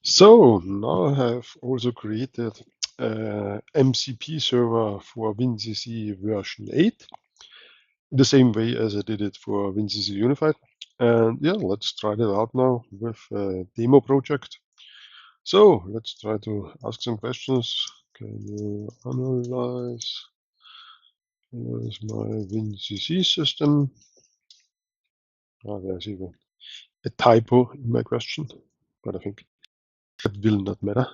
So now I have also created a MCP server for WinCC version 8, the same way as I did it for WinCC Unified. And yeah, let's try it out now with a demo project. So let's try to ask some questions. Can you analyze my WinCC system? Oh, there's even a typo in my question, but I think that will not matter.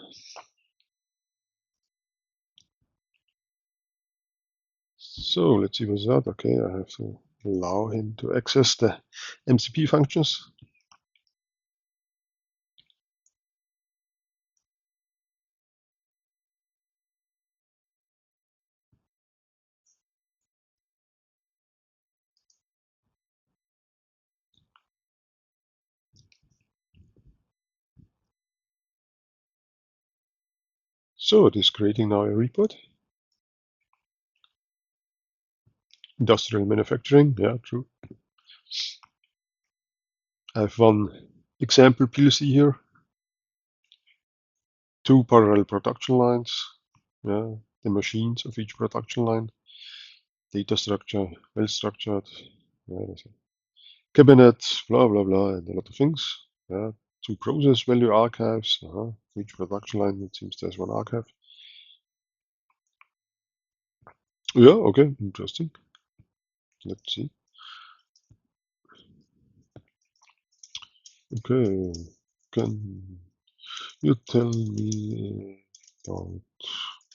So let's see what's that. Okay, I have to allow him to access the MCP functions. So it is creating now a report. Industrial manufacturing, yeah, true. I have one example PLC here. 2 parallel production lines. Yeah, the machines of each production line. Data structure, well structured. Yeah, cabinet, blah, blah, blah, and a lot of things. Yeah, 2 process value archives. For each production line, it seems there's 1 archive. Yeah, okay, interesting. Let's see. Okay, can you tell me about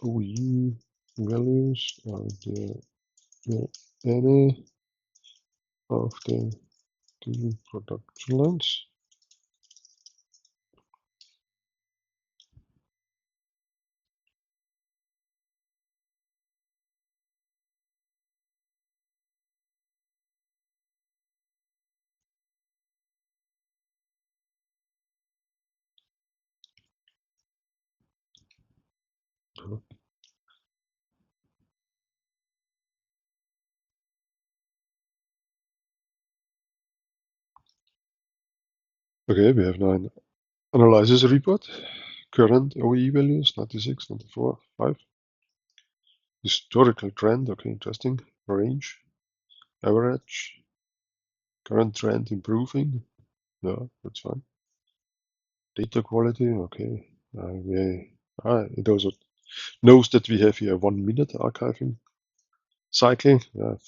OE values? Are there any of the 2 production lines? Okay, we have now an analysis report. Current OE values 96, 94, 5. Historical trend, okay, interesting. Range, average, current trend improving. Yeah, that's fine. Data quality, okay. It also knows that we have here 1 minute archiving cycle,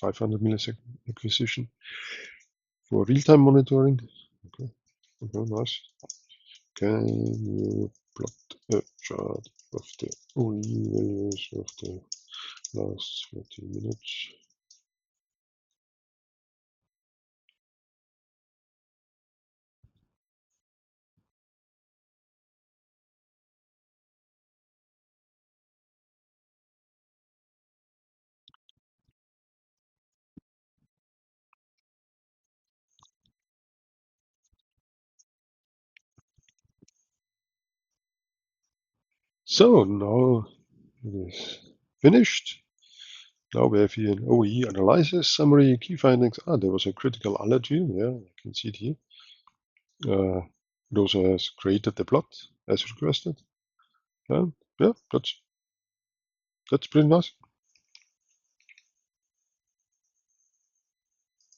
500 millisecond acquisition for real-time monitoring. Okay, nice. Can you plot a chart of the OE values of the last 30 minutes? So now it is finished. Now we have here an OE analysis summary, key findings. There was a critical allergy. Yeah, you can see it here. It also has created the plot as requested. Yeah, that's pretty nice.